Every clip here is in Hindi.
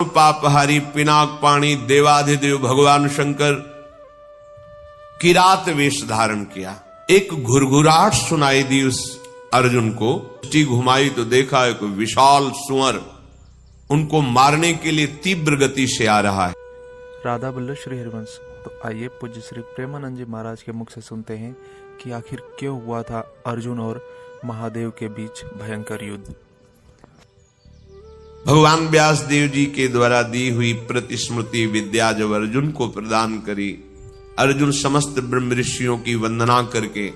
पापहारी पिनाक पाणी देवाधिदेव भगवान शंकर किरात वेश धारण किया। एक घुरघुराहट सुनाई दी उस अर्जुन को। दृष्टि घुमाई तो देखा एक विशाल सुअर उनको मारने के लिए तीव्र गति से आ रहा है। राधा बल्लभ श्री हरिवंश। तो आइए पूज्य श्री प्रेमानंद जी महाराज के मुख से सुनते हैं कि आखिर क्यों हुआ था अर्जुन और महादेव के बीच भयंकर युद्ध। भगवान व्यास देव जी के द्वारा दी हुई प्रतिस्मृति विद्या जब अर्जुन को प्रदान करी, अर्जुन समस्त ब्रह्म ऋषियों की वंदना करके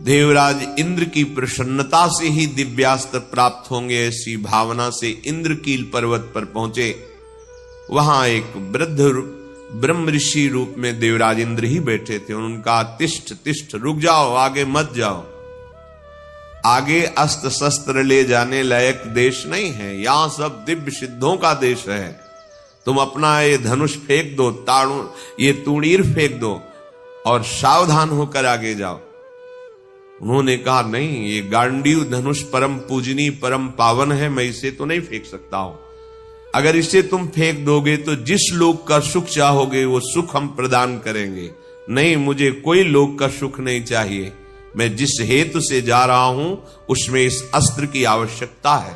देवराज इंद्र की प्रसन्नता से ही दिव्यास्त्र प्राप्त होंगे ऐसी भावना से इंद्रकील पर्वत पर पहुंचे। वहां एक वृद्ध ब्रह्म ऋषि रूप में देवराज इंद्र ही बैठे थे। उनका तिष्ठ तिष्ठ, रुक जाओ, आगे मत जाओ, आगे अस्त्र शस्त्र ले जाने लायक देश नहीं है, यहां सब दिव्य सिद्धों का देश है। तुम अपना ये धनुष फेंक दो, ये तूणीर फेंक दो और सावधान होकर आगे जाओ। उन्होंने कहा नहीं, ये गांडीव धनुष परम पूजनी परम पावन है, मैं इसे तो नहीं फेंक सकता हूं। अगर इसे तुम फेंक दोगे तो जिस लोक का सुख चाहोगे वो सुख हम प्रदान करेंगे। नहीं, मुझे कोई लोक का सुख नहीं चाहिए, मैं जिस हेतु से जा रहा हूं उसमें इस अस्त्र की आवश्यकता है।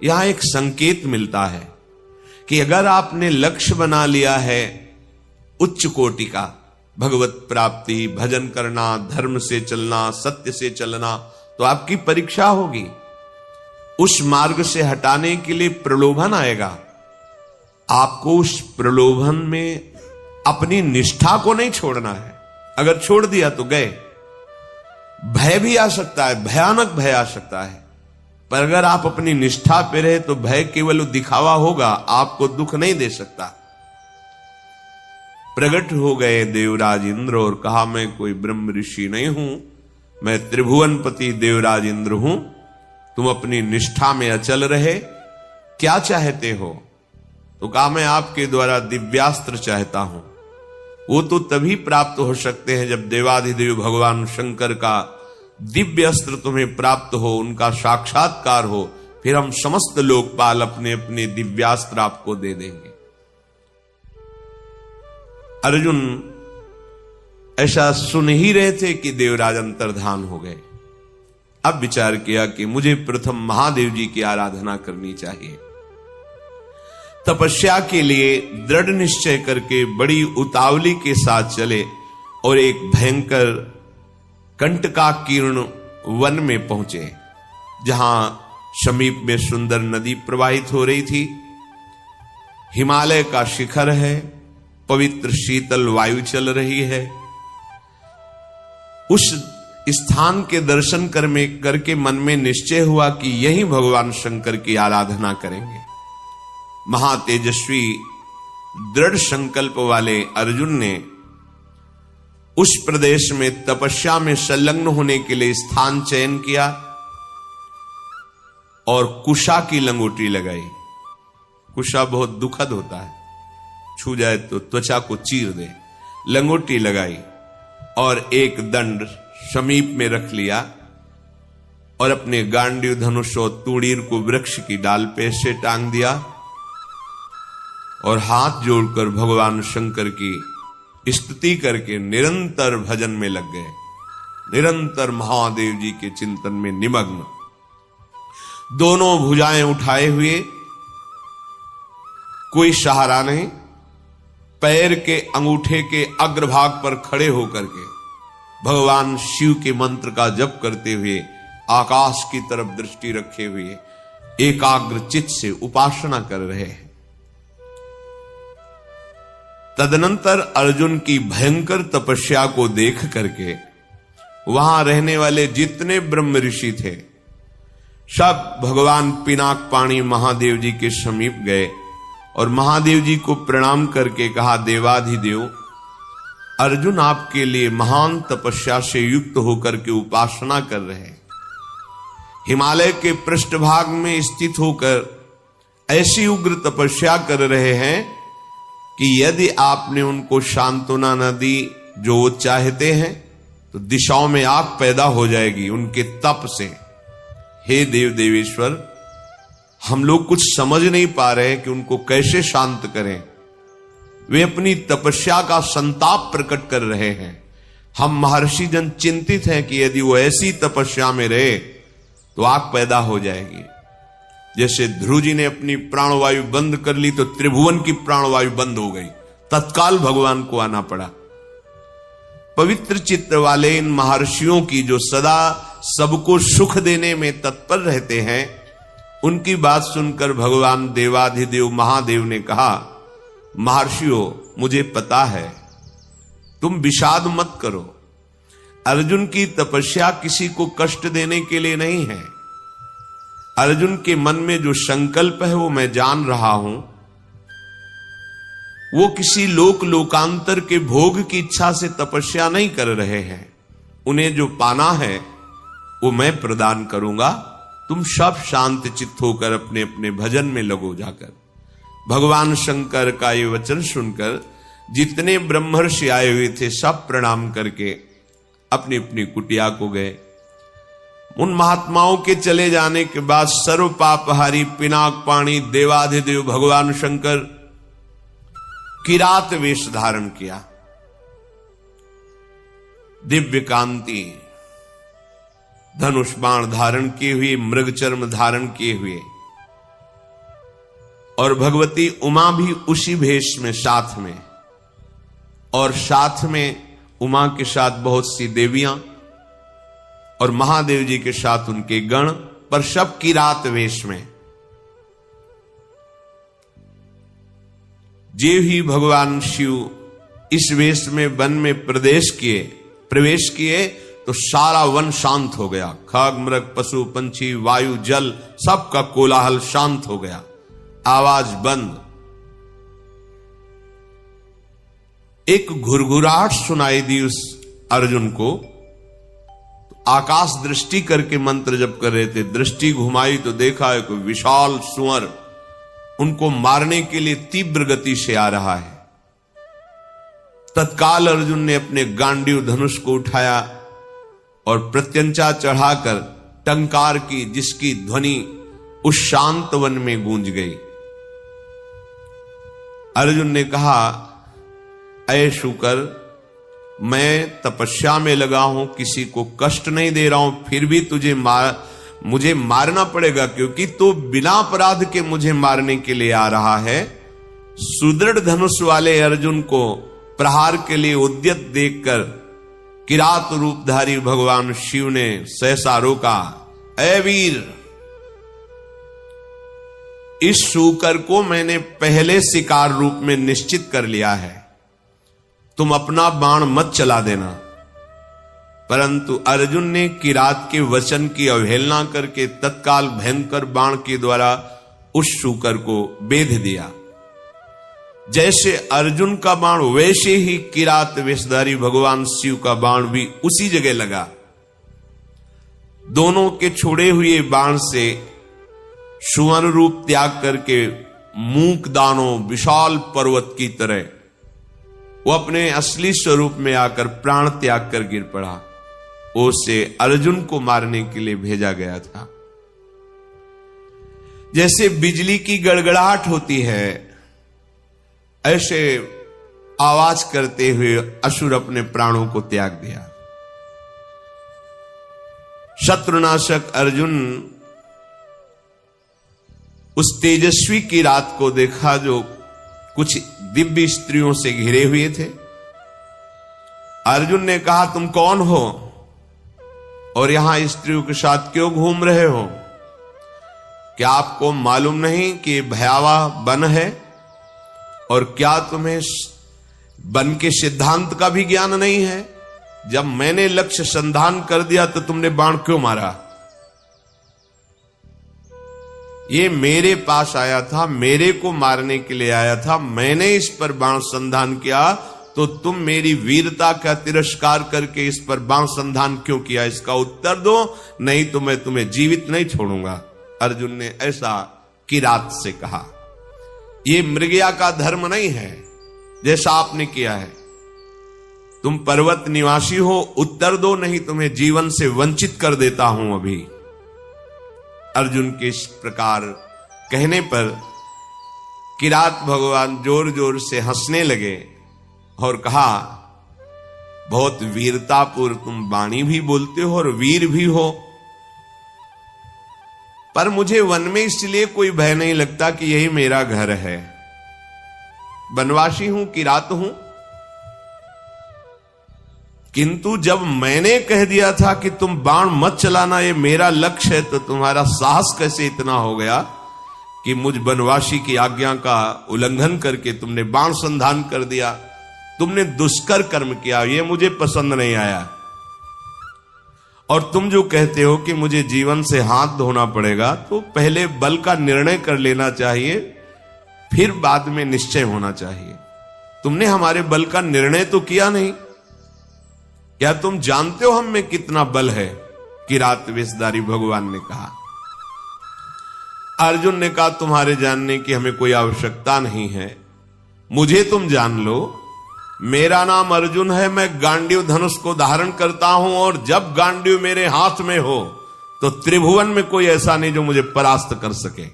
यहां एक संकेत मिलता है कि अगर आपने लक्ष्य बना लिया है उच्च कोटि का, भगवत प्राप्ति, भजन करना, धर्म से चलना, सत्य से चलना, तो आपकी परीक्षा होगी। उस मार्ग से हटाने के लिए प्रलोभन आएगा। आपको उस प्रलोभन में अपनी निष्ठा को नहीं छोड़ना है। अगर छोड़ दिया तो गए। भय भी आ सकता है, भयानक भय आ सकता है, पर अगर आप अपनी निष्ठा पे रहे तो भय केवल दिखावा होगा, आपको दुख नहीं दे सकता। प्रकट हो गए देवराज इंद्र और कहा मैं कोई ब्रह्म ऋषि नहीं हूं, मैं त्रिभुवनपति देवराज इंद्र हूं। तुम अपनी निष्ठा में अचल रहे, क्या चाहते हो? तो कहा मैं आपके द्वारा दिव्यास्त्र चाहता हूं। वो तो तभी प्राप्त हो सकते हैं जब देवाधिदेव भगवान शंकर का दिव्य अस्त्र तुम्हें प्राप्त हो, उनका साक्षात्कार हो, फिर हम समस्त लोकपाल अपने अपने दिव्यास्त्र आपको दे देंगे। अर्जुन ऐसा सुन ही रहे थे कि देवराज अंतर्धान हो गए। अब विचार किया कि मुझे प्रथम महादेव जी की आराधना करनी चाहिए। तपस्या के लिए दृढ़ निश्चय करके बड़ी उतावली के साथ चले और एक भयंकर कंटकाकीर्ण वन में पहुंचे, जहां समीप में सुंदर नदी प्रवाहित हो रही थी। हिमालय का शिखर है, पवित्र शीतल वायु चल रही है। उस स्थान के दर्शन करके मन में निश्चय हुआ कि यहीं भगवान शंकर की आराधना करेंगे। महातेजस्वी दृढ़ संकल्प वाले अर्जुन ने उस प्रदेश में तपस्या में संलग्न होने के लिए स्थान चयन किया और कुशा की लंगोटी लगाई। कुशा बहुत दुखद होता है, छू जाए तो त्वचा को चीर दे। लंगोटी लगाई और एक दंड समीप में रख लिया और अपने गांडीव धनुष और तूणीर को वृक्ष की डाल पे से टांग दिया और हाथ जोड़कर भगवान शंकर की स्तुति करके निरंतर भजन में लग गए, निरंतर महादेव जी के चिंतन में निमग्न। दोनों भुजाएं उठाए हुए, कोई सहारा नहीं, पैर के अंगूठे के अग्रभाग पर खड़े होकर के भगवान शिव के मंत्र का जप करते हुए, आकाश की तरफ दृष्टि रखे हुए एकाग्र चित्त से उपासना कर रहे हैं। तदनंतर अर्जुन की भयंकर तपस्या को देख करके वहां रहने वाले जितने ब्रह्म ऋषि थे सब भगवान पिनाक पाणी महादेव जी के समीप गए और महादेव जी को प्रणाम करके कहा, देवाधिदेव अर्जुन आपके लिए महान तपस्या से युक्त होकर के उपासना कर रहे हैं। हिमालय के पृष्ठभाग में स्थित होकर ऐसी उग्र तपस्या कर रहे हैं कि यदि आपने उनको सांत्वना न दी जो वो चाहते हैं तो दिशाओं में आग पैदा हो जाएगी उनके तप से। हे देव देवेश्वर, हम लोग कुछ समझ नहीं पा रहे कि उनको कैसे शांत करें। वे अपनी तपस्या का संताप प्रकट कर रहे हैं। हम महर्षि जन चिंतित हैं कि यदि वो ऐसी तपस्या में रहे तो आग पैदा हो जाएगी। जैसे ध्रुव जी ने अपनी प्राणवायु बंद कर ली तो त्रिभुवन की प्राणवायु बंद हो गई, तत्काल भगवान को आना पड़ा। पवित्र चित्त वाले इन महर्षियों की जो सदा सबको सुख देने में तत्पर रहते हैं, उनकी बात सुनकर भगवान देवाधिदेव महादेव ने कहा, महर्षियों, मुझे पता है, तुम विषाद मत करो। अर्जुन की तपस्या किसी को कष्ट देने के लिए नहीं है। अर्जुन के मन में जो संकल्प है वो मैं जान रहा हूं। वो किसी लोकांतर के भोग की इच्छा से तपस्या नहीं कर रहे हैं। उन्हें जो पाना है वो मैं प्रदान करूंगा। तुम सब शांत चित्त होकर अपने अपने भजन में लगो जाकर। भगवान शंकर का ये वचन सुनकर जितने ब्रह्मर्षि आए हुए थे सब प्रणाम करके अपनी अपनी कुटिया को गए। उन महात्माओं के चले जाने के बाद सर्व पापहारी पिनाक पाणी देवाधिदेव भगवान शंकर किरात वेश धारण किया। दिव्य कांति धनुष बाण धारण किए हुए, मृग चर्म धारण किए हुए, और भगवती उमा भी उसी भेष में साथ में, और साथ में उमा के साथ बहुत सी देवियां और महादेव जी के साथ उनके गण, पर सब किरात वेश में। जे ही भगवान शिव इस वेश में वन में प्रवेश किए तो सारा वन शांत हो गया। खग मृग पशु पंछी वायु जल सबका कोलाहल शांत हो गया, आवाज बंद। एक घुरघुराहट सुनाई दी उस अर्जुन को। आकाश दृष्टि करके मंत्र जप कर रहे थे। दृष्टि घुमाई तो देखा एक विशाल सुअर उनको मारने के लिए तीव्र गति से आ रहा है। तत्काल अर्जुन ने अपने गांडीव धनुष को उठाया और प्रत्यंचा चढ़ाकर टंकार की, जिसकी ध्वनि उस शांत वन में गूंज गई। अर्जुन ने कहा, ऐ शुकर, मैं तपस्या में लगा हूं, किसी को कष्ट नहीं दे रहा हूं, फिर भी मुझे मारना पड़ेगा, क्योंकि तू बिना अपराध के मुझे मारने के लिए आ रहा है। सुदृढ़ धनुष वाले अर्जुन को प्रहार के लिए उद्यत देखकर किरात रूपधारी भगवान शिव ने सहसा रोका। ऐ वीर, इस शूकर को मैंने पहले शिकार रूप में निश्चित कर लिया है, तुम अपना बाण मत चला देना। परंतु अर्जुन ने किरात के वचन की अवहेलना करके तत्काल भयंकर बाण के द्वारा उस शूकर को बेध दिया। जैसे अर्जुन का बाण वैसे ही किरात वेशधारी भगवान शिव का बाण भी उसी जगह लगा। दोनों के छोड़े हुए बाण से सुवर्ण रूप त्याग करके मूक दानों विशाल पर्वत की तरह वो अपने असली स्वरूप में आकर प्राण त्याग कर गिर पड़ा। उसे अर्जुन को मारने के लिए भेजा गया था। जैसे बिजली की गड़गड़ाहट होती है, ऐसे आवाज करते हुए असुर अपने प्राणों को त्याग दिया। शत्रुनाशक अर्जुन उस तेजस्वी की रात को देखा जो कुछ दिव्य स्त्रियों से घिरे हुए थे। अर्जुन ने कहा, तुम कौन हो और यहां स्त्रियों के साथ क्यों घूम रहे हो? क्या आपको मालूम नहीं कि भयावह वन है? और क्या तुम्हें वन के सिद्धांत का भी ज्ञान नहीं है? जब मैंने लक्ष्य संधान कर दिया तो तुमने बाण क्यों मारा? ये मेरे पास आया था, मेरे को मारने के लिए आया था, मैंने इस पर बाण संधान किया, तो तुम मेरी वीरता का तिरस्कार करके इस पर बाण संधान क्यों किया? इसका उत्तर दो, नहीं तो मैं तुम्हें जीवित नहीं छोड़ूंगा। अर्जुन ने ऐसा किरात से कहा। ये मृगया का धर्म नहीं है जैसा आपने किया है। तुम पर्वत निवासी हो, उत्तर दो, नहीं तुम्हें जीवन से वंचित कर देता हूं अभी। अर्जुन के इस प्रकार कहने पर किरात भगवान जोर जोर से हंसने लगे और कहा, बहुत वीरतापूर्व तुम वाणी भी बोलते हो और वीर भी हो, पर मुझे वन में इसलिए कोई भय नहीं लगता कि यही मेरा घर है। वनवासी हूं, किरात हूं, किंतु जब मैंने कह दिया था कि तुम बाण मत चलाना, ये मेरा लक्ष्य है, तो तुम्हारा साहस कैसे इतना हो गया कि मुझ वनवासी की आज्ञा का उल्लंघन करके तुमने बाण संधान कर दिया। तुमने दुष्कर कर्म किया, ये मुझे पसंद नहीं आया। और तुम जो कहते हो कि मुझे जीवन से हाथ धोना पड़ेगा, तो पहले बल का निर्णय कर लेना चाहिए, फिर बाद में निश्चय होना चाहिए। तुमने हमारे बल का निर्णय तो किया नहीं। क्या तुम जानते हो हम में कितना बल है? किरात वेशधारी भगवान ने कहा। अर्जुन ने कहा, तुम्हारे जानने की हमें कोई आवश्यकता नहीं है, मुझे तुम जान लो। मेरा नाम अर्जुन है, मैं गांडीव धनुष को धारण करता हूं, और जब गांडीव मेरे हाथ में हो तो त्रिभुवन में कोई ऐसा नहीं जो मुझे परास्त कर सके।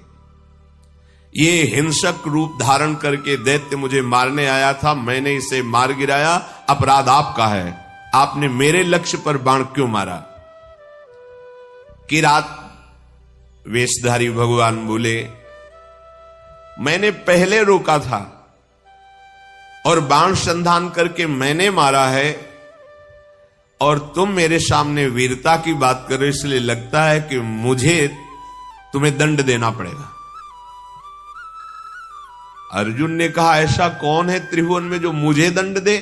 ये हिंसक रूप धारण करके दैत्य मुझे मारने आया था, मैंने इसे मार गिराया, अपराध आपका है। आपने मेरे लक्ष्य पर बाण क्यों मारा? किरात वेशधारी भगवान बोले, मैंने पहले रोका था और बाण संधान करके मैंने मारा है, और तुम मेरे सामने वीरता की बात कर रहे हो, इसलिए लगता है कि मुझे तुम्हें दंड देना पड़ेगा। अर्जुन ने कहा, ऐसा कौन है त्रिभुवन में जो मुझे दंड दे?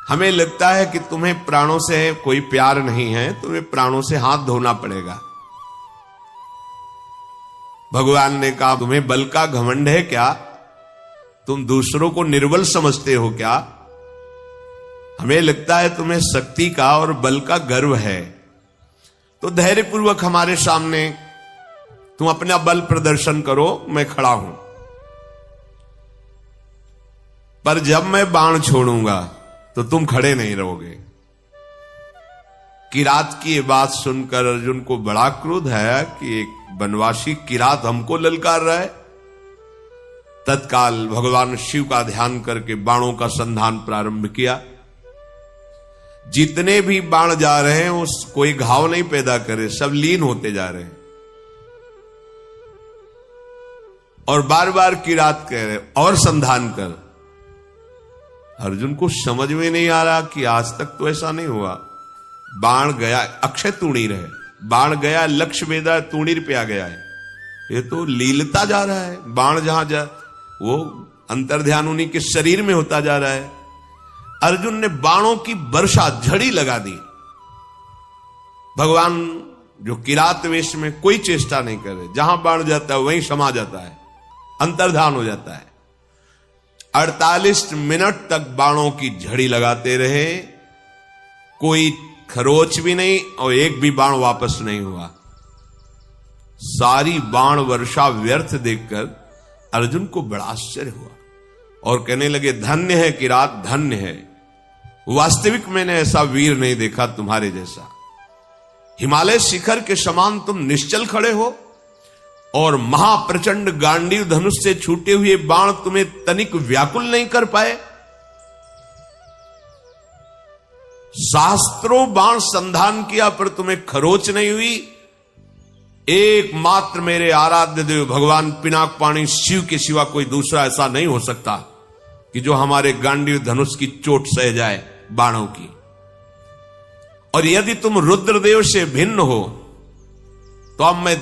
हमें लगता है कि तुम्हें प्राणों से कोई प्यार नहीं है, तुम्हें प्राणों से हाथ धोना पड़ेगा। भगवान ने कहा, तुम्हें बल का घमंड है क्या? तुम दूसरों को निर्बल समझते हो क्या? हमें लगता है तुम्हें शक्ति का और बल का गर्व है। तो धैर्यपूर्वक हमारे सामने तुम अपना बल प्रदर्शन करो, मैं खड़ा हूं। पर जब मैं बाण छोड़ूंगा तो तुम खड़े नहीं रहोगे। किरात की ये बात सुनकर अर्जुन को बड़ा क्रोध है कि एक वनवासी किरात हमको ललकार रहा है। तत्काल भगवान शिव का ध्यान करके बाणों का संधान प्रारंभ किया। जितने भी बाण जा रहे हैं उस कोई घाव नहीं पैदा करे, सब लीन होते जा रहे हैं। और बार बार किरात कह रहे, और संधान कर। अर्जुन को समझ में नहीं आ रहा कि आज तक तो ऐसा नहीं हुआ। बाण गया, अक्षय तूणीर है, बाण गया, लक्ष्य वेदा तूणीर पे आ गया है। ये तो लीलता जा रहा है। बाण जहां जा वो अंतर्ध्यान उन्हीं के शरीर में होता जा रहा है। अर्जुन ने बाणों की वर्षा, झड़ी लगा दी। भगवान जो किरात वेश में कोई चेष्टा नहीं कर रहे, जहां बाण जाता है वहीं समा जाता है, अंतर्ध्यान हो जाता है। 48 मिनट तक बाणों की झड़ी लगाते रहे, कोई खरोच भी नहीं और एक भी बाण वापस नहीं हुआ। सारी बाण वर्षा व्यर्थ देखकर अर्जुन को बड़ा आश्चर्य हुआ और कहने लगे, धन्य है किरात, धन्य है। वास्तविक मैंने ऐसा वीर नहीं देखा तुम्हारे जैसा। हिमालय शिखर के समान तुम निश्चल खड़े हो, और महाप्रचंड गांडीव धनुष से छूटे हुए बाण तुम्हें तनिक व्याकुल नहीं कर पाए। शास्त्रों बाण संधान किया पर तुम्हें खरोच नहीं हुई। एकमात्र मेरे आराध्य देव भगवान पिनाक पाणी शिव के सिवा कोई दूसरा ऐसा नहीं हो सकता कि जो हमारे गांडीव धनुष की चोट सह जाए बाणों की। और यदि तुम रुद्रदेव से भिन्न हो तो अब मैं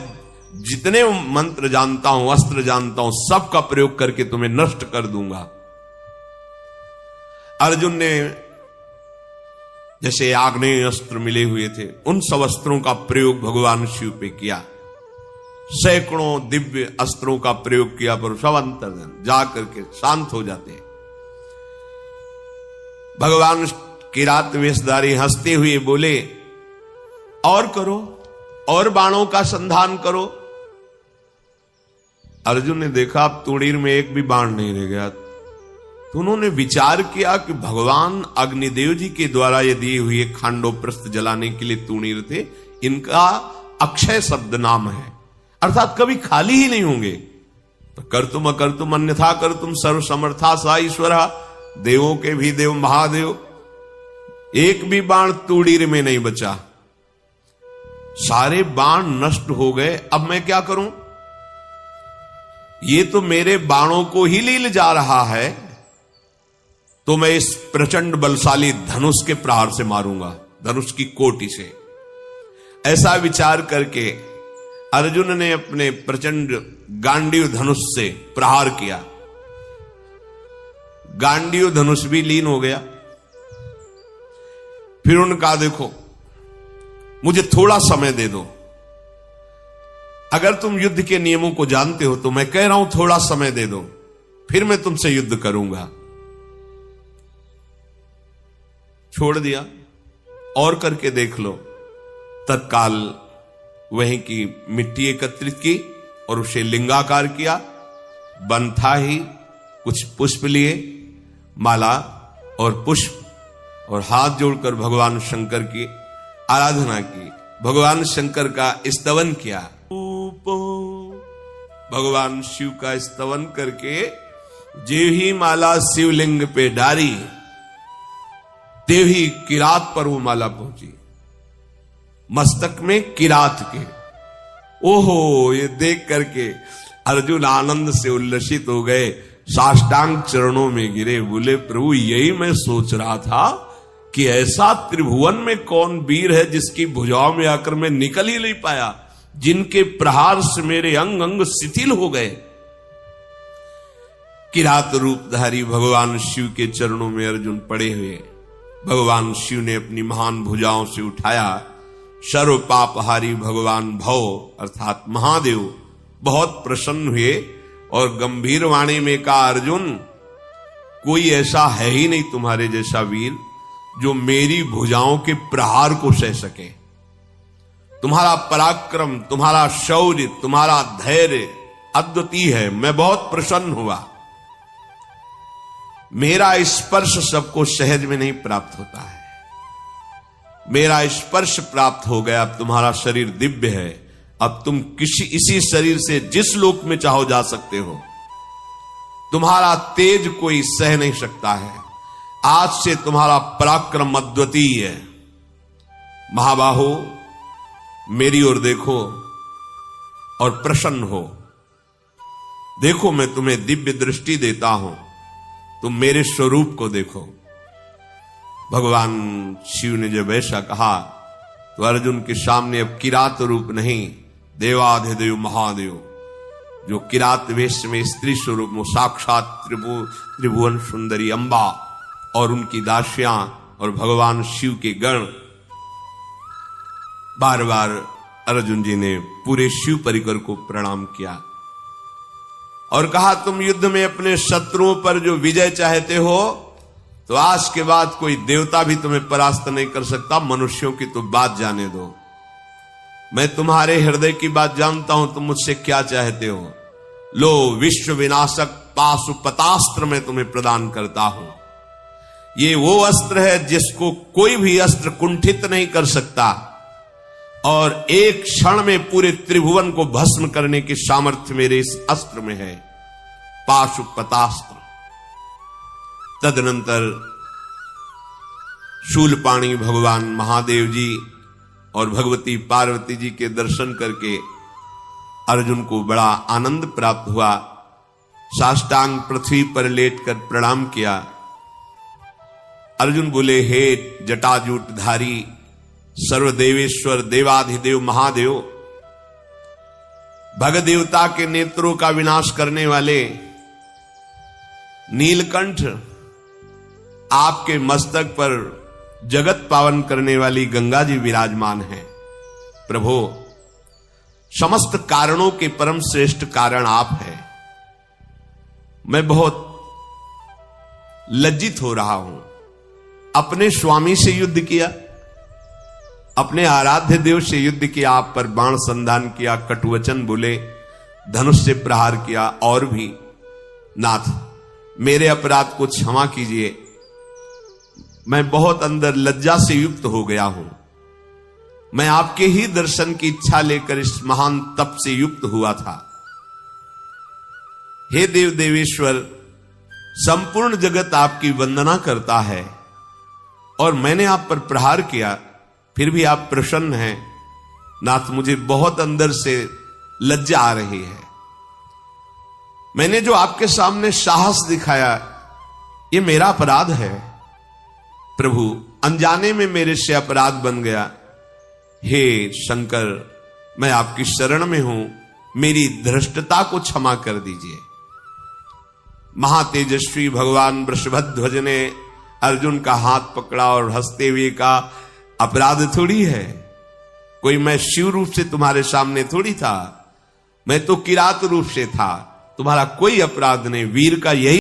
जितने मंत्र जानता हूं, अस्त्र जानता हूं, सबका प्रयोग करके तुम्हें नष्ट कर दूंगा। अर्जुन ने जैसे आग्नेय अस्त्र मिले हुए थे, उन सब अस्त्रों का प्रयोग भगवान शिव पे किया। सैकड़ों दिव्य अस्त्रों का प्रयोग किया, पर सब अंतर्ध्यान जाकर के शांत हो जाते हैं। भगवान किरात वेशधारी हंसते हुए बोले, और करो, और बाणों का संधान करो। अर्जुन ने देखा अब तूणीर में एक भी बाण नहीं रह गया, तो उन्होंने विचार किया कि भगवान अग्निदेव जी के द्वारा ये दिए हुए खांडो प्रस्थ जलाने के लिए तूणीर थे, इनका अक्षय शब्द नाम है। अर्थात कभी खाली ही नहीं होंगे। कर्तुम अकर्तुम अन्यथा कर्तुम सर्व समर्था सा ईश्वर, देवों के भी देव महादेव। एक भी बाण तूड़ीर में नहीं बचा, सारे बाण नष्ट हो गए। अब मैं क्या करूं? ये तो मेरे बाणों को ही लील जा रहा है, तो मैं इस प्रचंड बलशाली धनुष के प्रहार से मारूंगा, धनुष की कोटि से। ऐसा विचार करके अर्जुन ने अपने प्रचंड गांडीव धनुष से प्रहार किया। गांडीव धनुष भी लीन हो गया। फिर उनका देखो, मुझे थोड़ा समय दे दो, अगर तुम युद्ध के नियमों को जानते हो तो मैं कह रहा हूं थोड़ा समय दे दो, फिर मैं तुमसे युद्ध करूंगा। छोड़ दिया, और करके देख लो। तत्काल वहीं की मिट्टी एकत्रित की और उसे लिंगाकार किया। बन था ही, कुछ पुष्प लिए, माला और पुष्प, और हाथ जोड़कर भगवान शंकर की आराधना की, भगवान शंकर का स्तवन किया। भगवान शिव का स्तवन करके जे ही माला शिवलिंग पे डारी, तेव ही किरात पर वो माला पहुंची, मस्तक में किरात के। ओहो, ये देख करके अर्जुन आनंद से उल्लसित हो गए, साष्टांग चरणों में गिरे, बोले प्रभु यही मैं सोच रहा था कि ऐसा त्रिभुवन में कौन वीर है जिसकी भुजाओं में आकर मैं निकल ही नहीं पाया, जिनके प्रहार से मेरे अंग अंग शिथिल हो गए। किरात रूपधारी भगवान शिव के चरणों में अर्जुन पड़े हुए, भगवान शिव ने अपनी महान भुजाओं से उठाया। सर्व पापहारी भगवान भव अर्थात महादेव बहुत प्रसन्न हुए और गंभीर वाणी में कहा, अर्जुन कोई ऐसा है ही नहीं तुम्हारे जैसा वीर जो मेरी भुजाओं के प्रहार को सह सके। तुम्हारा पराक्रम, तुम्हारा शौर्य, तुम्हारा धैर्य अद्वितीय है। मैं बहुत प्रसन्न हुआ। मेरा स्पर्श सबको सहज में नहीं प्राप्त होता है, मेरा स्पर्श प्राप्त हो गया। अब तुम्हारा शरीर दिव्य है, अब तुम इसी शरीर से जिस लोक में चाहो जा सकते हो। तुम्हारा तेज कोई सह नहीं सकता है। आज से तुम्हारा पराक्रम अद्वितीय है। महाबाहो, मेरी ओर देखो और प्रसन्न हो। देखो, मैं तुम्हें दिव्य दृष्टि देता हूं, तुम मेरे स्वरूप को देखो। भगवान शिव ने जब ऐसा कहा तो अर्जुन के सामने अब किरात रूप नहीं, देवाधिदेव महादेव जो किरात वेश में स्त्री स्वरूप में साक्षात त्रिभुवन सुंदरी अंबा और उनकी दासियां और भगवान शिव के गण। बार बार अर्जुन जी ने पूरे शिव परिकर को प्रणाम किया और कहा, तुम युद्ध में अपने शत्रुओं पर जो विजय चाहते हो तो आज के बाद कोई देवता भी तुम्हें परास्त नहीं कर सकता। मनुष्यों की तो बात जाने दो, मैं तुम्हारे हृदय की बात जानता हूं, तुम मुझसे क्या चाहते हो। लो, विश्व विनाशक पाशुपतास्त्र मैं तुम्हें प्रदान करता हूं। ये वो अस्त्र है जिसको कोई भी अस्त्र कुंठित नहीं कर सकता और एक क्षण में पूरे त्रिभुवन को भस्म करने की सामर्थ्य मेरे इस अस्त्र में है, पाशुपतास्त्र। तदनंतर शूलपाणी भगवान महादेव जी और भगवती पार्वती जी के दर्शन करके अर्जुन को बड़ा आनंद प्राप्त हुआ। साष्टांग पृथ्वी पर लेटकर प्रणाम किया। अर्जुन बोले, हे जटाजूटधारी सर्वदेवेश्वर देवाधिदेव महादेव, भग देवता के नेत्रों का विनाश करने वाले नीलकंठ, आपके मस्तक पर जगत पावन करने वाली गंगा जी विराजमान है। प्रभु, समस्त कारणों के परम श्रेष्ठ कारण आप हैं। मैं बहुत लज्जित हो रहा हूं। अपने स्वामी से युद्ध किया, अपने आराध्य देव से युद्ध किया, आप पर बाण संधान किया, कटुवचन बोले, धनुष से प्रहार किया, और भी। नाथ, मेरे अपराध को क्षमा कीजिए। मैं बहुत अंदर लज्जा से युक्त हो गया हूं। मैं आपके ही दर्शन की इच्छा लेकर इस महान तप से युक्त हुआ था। हे देव देवेश्वर, संपूर्ण जगत आपकी वंदना करता है और मैंने आप पर प्रहार किया, फिर भी आप प्रसन्न हैं। नाथ, मुझे बहुत अंदर से लज्जा आ रही है। मैंने जो आपके सामने साहस दिखाया, ये मेरा अपराध है। प्रभु, अनजाने में मेरे से अपराध बन गया। हे शंकर, मैं आपकी शरण में हूं, मेरी धृष्टता को क्षमा कर दीजिए। महातेजस्वी भगवान वृषभध्वज ने अर्जुन का हाथ पकड़ा और हंसते हुए कहा, अपराध थोड़ी है, कोई मैं शिव रूप से तुम्हारे सामने थोड़ी था, मैं तो किरात रूप से था, तुम्हारा कोई अपराध नहीं। वीर का यही